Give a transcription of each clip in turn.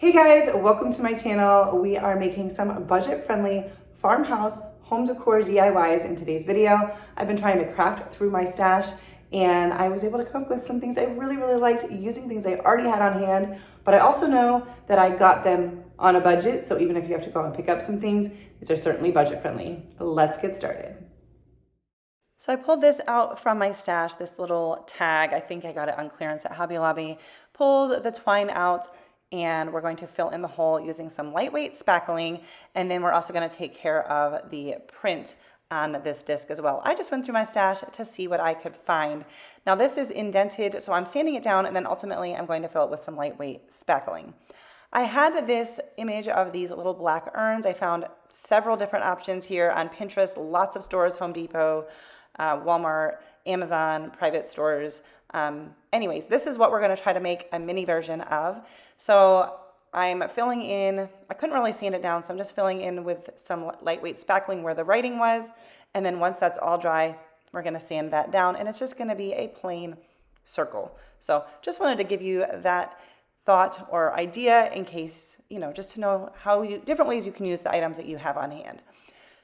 Hey guys, welcome to my channel. We are making some budget-friendly farmhouse home decor DIYs in today's video. I've been trying to craft through my stash and I was able to come up with some things I really liked using things I already had on hand, but I also know that I got them on a budget, so even if you have to go and pick up some things, these are certainly budget-friendly. Let's get started. So I pulled this out from my stash, this little tag. I think I got it on clearance at Hobby Lobby. Pulled the twine out, and we're going to fill in the hole using some lightweight spackling, and then we're also going to take care of the print on this disc as well. I just went through my stash to see what I could find. Now this is indented, so I'm sanding it down, and then ultimately I'm going to fill it with some lightweight spackling. I had this image of these little black urns. I found several different options here on Pinterest, lots of stores, Home Depot, Walmart, Amazon, private stores. Anyways, this is what we're going to try to make a mini version of. So I'm filling in, I couldn't really sand it down, so I'm just filling in with some lightweight spackling where the writing was. And then once that's all dry, we're going to sand that down, and it's just going to be a plain circle. So just wanted to give you that thought or idea in case, just to know how different ways you can use the items that you have on hand.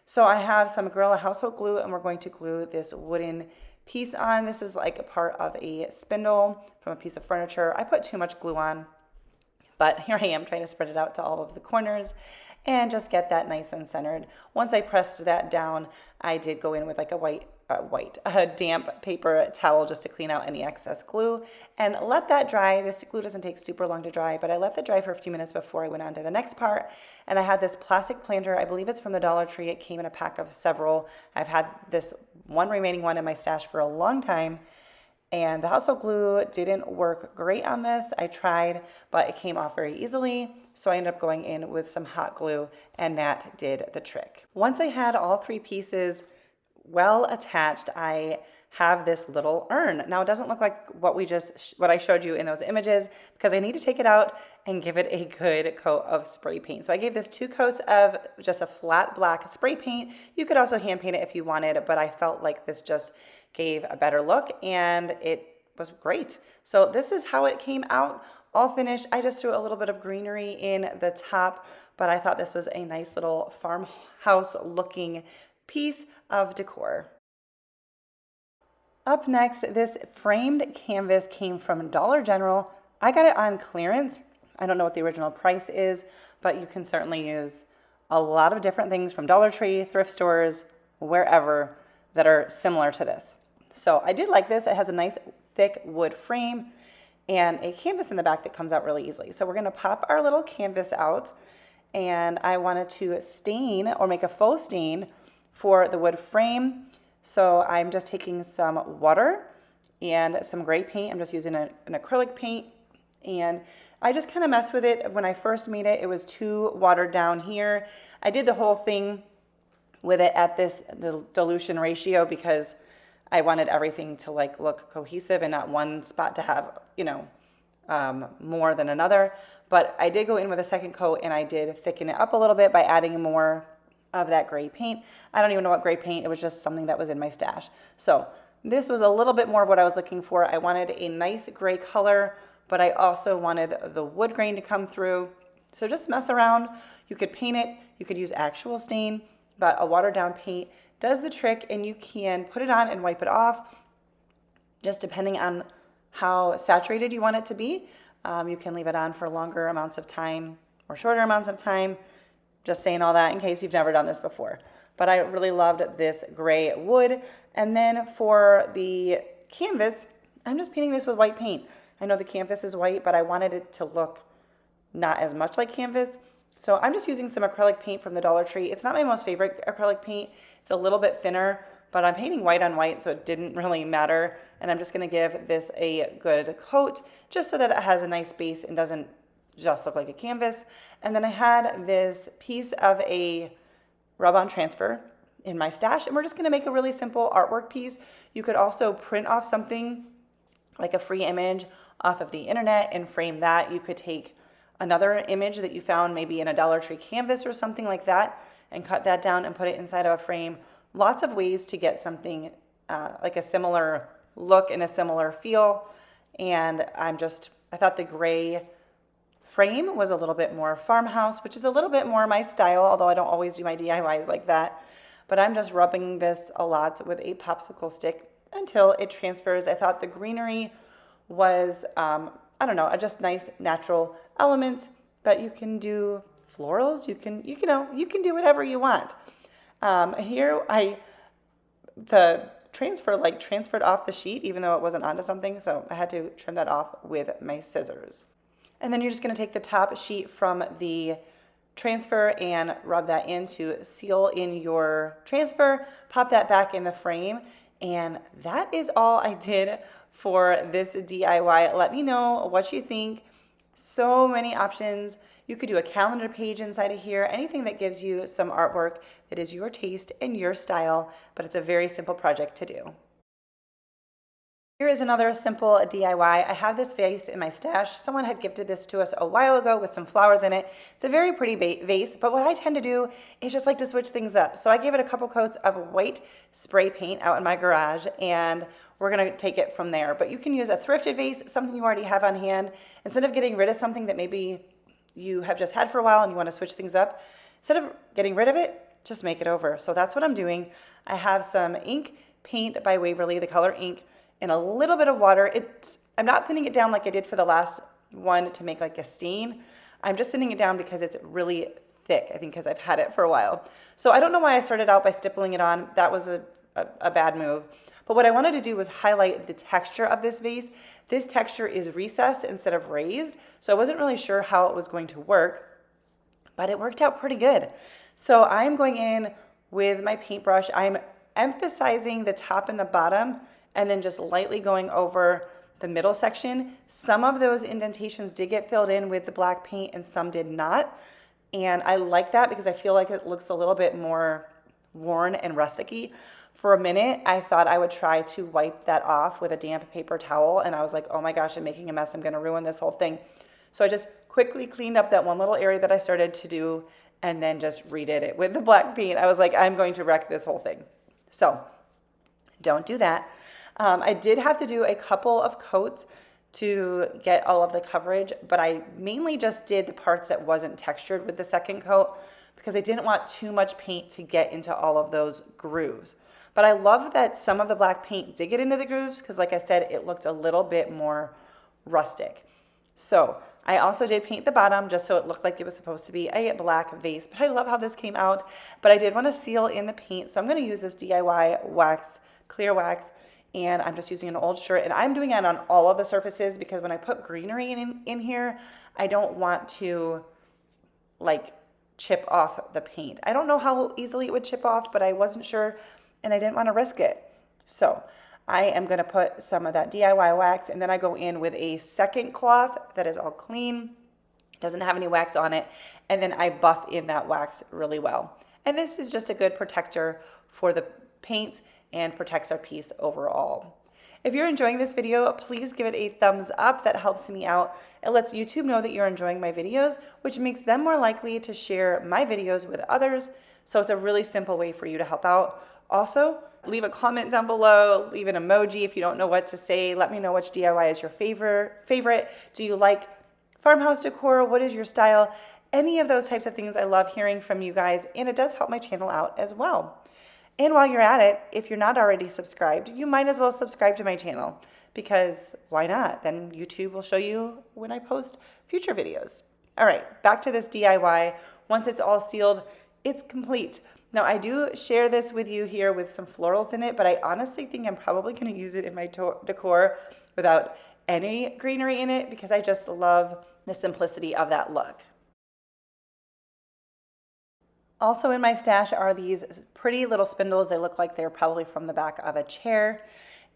So I have some Gorilla household glue, and we're going to glue this wooden piece on. This is like a part of a spindle from a piece of furniture. I put too much glue on, but here I am trying to spread it out to all of the corners and just get that nice and centered. Once I pressed that down, I did go in with like a damp paper towel just to clean out any excess glue and let that dry. This glue doesn't take super long to dry, but I let that dry for a few minutes before I went on to the next part. And I had this plastic plunger. I believe it's from the Dollar Tree. It came in a pack of several. I've had this one remaining one in my stash for a long time. And the household glue didn't work great on this. I tried, but it came off very easily. So I ended up going in with some hot glue, and that did the trick. Once I had all three pieces well attached, I have this little urn. Now it doesn't look like what I showed you in those images because I need to take it out and give it a good coat of spray paint. So I gave this 2 coats of just a flat black spray paint. You could also hand paint it if you wanted, but I felt like this just gave a better look and it was great. So this is how it came out, all finished. I just threw a little bit of greenery in the top, but I thought this was a nice little farmhouse looking piece of decor. Up next, this framed canvas came from Dollar General. I got it on clearance. I don't know what the original price is, but you can certainly use a lot of different things from Dollar Tree, thrift stores, wherever, that are similar to this. So I did like this. It has a nice thick wood frame and a canvas in the back that comes out really easily. So we're going to pop our little canvas out, and I wanted to stain or make a faux stain for the wood frame. So I'm just taking some water and some gray paint. I'm just using an acrylic paint, and I just kind of messed with it. When I first made it, it was too watered down here. I did the whole thing with it at this dilution ratio because I wanted everything to look cohesive and not one spot to have, more than another. But I did go in with a second coat, and I did thicken it up a little bit by adding more of that gray paint. I don't even know what gray paint, it was just something that was in my stash. So this was a little bit more of what I was looking for. I wanted a nice gray color, but I also wanted the wood grain to come through. So just mess around. You could paint it, you could use actual stain, but a watered down paint does the trick, and you can put it on and wipe it off just depending on how saturated you want it to be. You can leave it on for longer amounts of time or shorter amounts of time. Just saying all that in case you've never done this before. But I really loved this gray wood. And then for the canvas, I'm just painting this with white paint. I know the canvas is white, but I wanted it to look not as much like canvas. So I'm just using some acrylic paint from the Dollar Tree. It's not my most favorite acrylic paint. It's a little bit thinner, but I'm painting white on white, so it didn't really matter. And I'm just gonna give this a good coat just so that it has a nice base and doesn't just look like a canvas. And then I had this piece of a rub-on transfer in my stash, and we're just gonna make a really simple artwork piece. You could also print off something like a free image off of the internet and frame that. You could take another image that you found maybe in a Dollar Tree canvas or something like that and cut that down and put it inside of a frame. Lots of ways to get something like a similar look and a similar feel. And I thought the gray frame was a little bit more farmhouse, which is a little bit more my style, although I don't always do my DIYs like that. But I'm just rubbing this a lot with a popsicle stick until it transfers. I thought the greenery was, I don't know, just nice natural elements, but you can do florals, you can do whatever you want. Here the transferred off the sheet even though it wasn't onto something, so I had to trim that off with my scissors. And then you're just going to take the top sheet from the transfer and rub that in to seal in your transfer, pop that back in the frame, and that is all I did for this DIY. Let me know what you think. So many options. You could do a calendar page inside of here, anything that gives you some artwork that is your taste and your style, but it's a very simple project to do. Here is another simple DIY. I have this vase in my stash. Someone had gifted this to us a while ago with some flowers in it. It's a very pretty vase, but what I tend to do is just like to switch things up. So I gave it a couple coats of white spray paint out in my garage, and we're gonna take it from there. But you can use a thrifted vase, something you already have on hand. Instead of getting rid of something that maybe you have just had for a while and you wanna switch things up, instead of getting rid of it, just make it over. So that's what I'm doing. I have some ink paint by Waverly, the color ink, and a little bit of water. I'm not thinning it down like I did for the last one to make like a stain. I'm just thinning it down because it's really thick, I think because I've had it for a while. So I don't know why I started out by stippling it on. That was a bad move. But what I wanted to do was highlight the texture of this vase. This texture is recessed instead of raised, so I wasn't really sure how it was going to work, but it worked out pretty good. So I'm going in with my paintbrush. I'm emphasizing the top and the bottom, and then just lightly going over the middle section. Some of those indentations did get filled in with the black paint and some did not. And I like that because I feel like it looks a little bit more worn and rustic-y. For a minute, I thought I would try to wipe that off with a damp paper towel, and I was like, oh my gosh, I'm making a mess. I'm gonna ruin this whole thing. So I just quickly cleaned up that one little area that I started to do and then just redid it with the black paint. I was like, I'm going to wreck this whole thing. So don't do that. I did have to do a couple of coats to get all of the coverage, but I mainly just did the parts that wasn't textured with the second coat because I didn't want too much paint to get into all of those grooves. But I love that some of the black paint did get into the grooves because, like I said, it looked a little bit more rustic. So I also did paint the bottom just so it looked like it was supposed to be a black vase. But I love how this came out. But I did want to seal in the paint, so I'm going to use this DIY wax, clear wax, and I'm just using an old shirt. And I'm doing it on all of the surfaces because when I put greenery in here, I don't want to like chip off the paint. I don't know how easily it would chip off, but I wasn't sure and I didn't want to risk it. So I am going to put some of that DIY wax, and then I go in with a second cloth that is all clean, doesn't have any wax on it, and then I buff in that wax really well. And this is just a good protector for the paint and protects our piece overall. If you're enjoying this video, please give it a thumbs up. That helps me out. It lets YouTube know that you're enjoying my videos, which makes them more likely to share my videos with others. So it's a really simple way for you to help out. Also, leave a comment down below, leave an emoji if you don't know what to say. Let me know which DIY is your favorite. Do you like farmhouse decor? What is your style? Any of those types of things, I love hearing from you guys, and it does help my channel out as well. And while you're at it, if you're not already subscribed, you might as well subscribe to my channel because why not? Then YouTube will show you when I post future videos. All right, back to this DIY. Once it's all sealed, it's complete. Now I do share this with you here with some florals in it, but I honestly think I'm probably going to use it in my decor without any greenery in it because I just love the simplicity of that look. Also in my stash are these pretty little spindles. They look like they're probably from the back of a chair.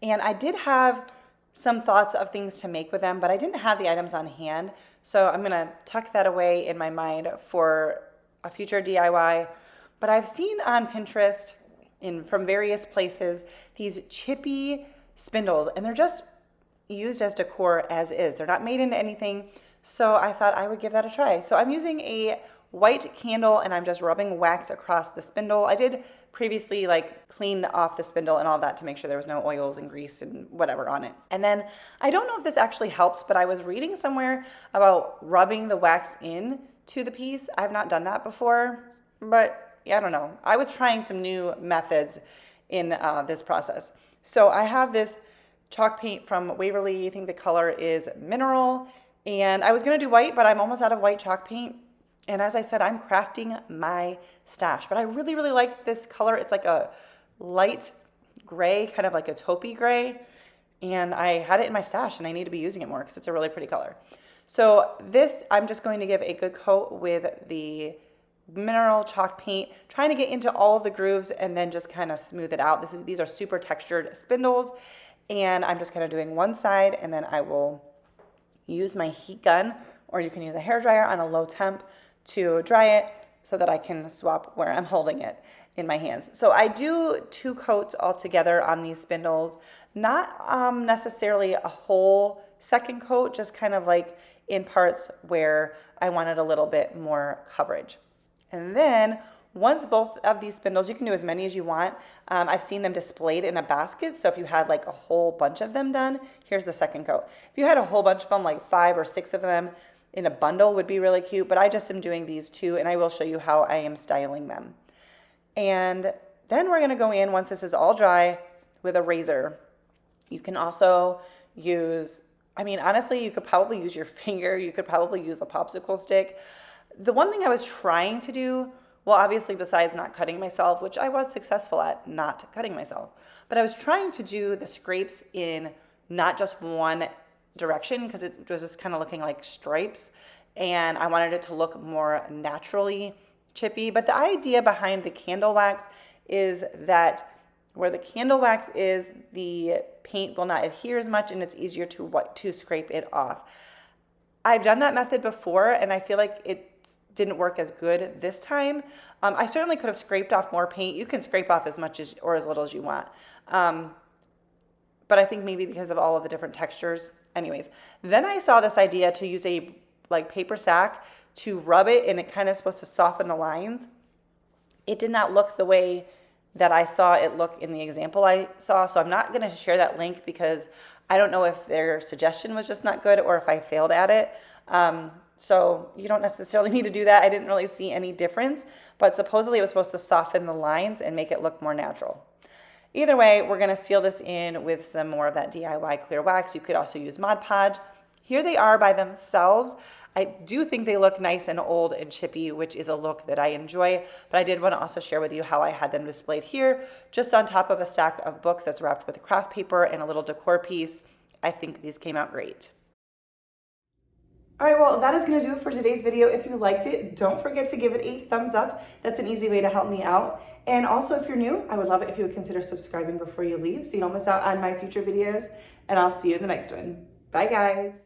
And I did have some thoughts of things to make with them, but I didn't have the items on hand. So I'm gonna tuck that away in my mind for a future DIY. But I've seen on Pinterest from various places these chippy spindles, and they're just used as decor as is. They're not made into anything. So I thought I would give that a try. So I'm using a white candle and I'm just rubbing wax across the spindle. I did previously like clean off the spindle and all that to make sure there was no oils and grease and whatever on it. And then I don't know if this actually helps, but I was reading somewhere about rubbing the wax in to the piece. I've not done that before, but yeah, I don't know. I was trying some new methods in this process. So I have this chalk paint from Waverly. I think the color is Mineral. And I was gonna do white, but I'm almost out of white chalk paint. And as I said, I'm crafting my stash, but I really, really like this color. It's like a light gray, kind of like a taupey gray. And I had it in my stash and I need to be using it more because it's a really pretty color. So this, I'm just going to give a good coat with the Mineral chalk paint, trying to get into all of the grooves and then just kind of smooth it out. These are super textured spindles, and I'm just kind of doing one side, and then I will use my heat gun, or you can use a hairdryer on a low temp to dry it so that I can swap where I'm holding it in my hands. So I do 2 coats all together on these spindles, not necessarily a whole second coat, just kind of like in parts where I wanted a little bit more coverage. And then once both of these spindles, you can do as many as you want. I've seen them displayed in a basket. So if you had like a whole bunch of them done, here's the second coat. If you had a whole bunch of them, like 5 or 6 of them in a bundle would be really cute. But I just am doing these 2 and I will show you how I am styling them. And then we're gonna go in once this is all dry with a razor. You can also use, I mean, honestly, you could probably use your finger. You could probably use a popsicle stick. The one thing I was trying to do, well, obviously besides not cutting myself, which I was successful at not cutting myself, but I was trying to do the scrapes in not just one direction because it was just kind of looking like stripes, and I wanted it to look more naturally chippy. But the idea behind the candle wax is that where the candle wax is, the paint will not adhere as much and it's easier to scrape it off. I've done that method before and I feel like it didn't work as good this time. I certainly could have scraped off more paint. You can scrape off as much as or as little as you want. But I think maybe because of all of the different textures. Anyways, then I saw this idea to use a like paper sack to rub it, and it kind of supposed to soften the lines. It did not look the way that I saw it look in the example I saw. So I'm not going to share that link because I don't know if their suggestion was just not good or if I failed at it. So you don't necessarily need to do that. I didn't really see any difference, but supposedly it was supposed to soften the lines and make it look more natural. Either way, we're gonna seal this in with some more of that DIY clear wax. You could also use Mod Podge. Here they are by themselves. I do think they look nice and old and chippy, which is a look that I enjoy, but I did want to also share with you how I had them displayed here, just on top of a stack of books that's wrapped with craft paper and a little decor piece. I think these came out great. All right, well, that is going to do it for today's video. If you liked it, don't forget to give it a thumbs up. That's an easy way to help me out. And also, if you're new, I would love it if you would consider subscribing before you leave so you don't miss out on my future videos. And I'll see you in the next one. Bye, guys.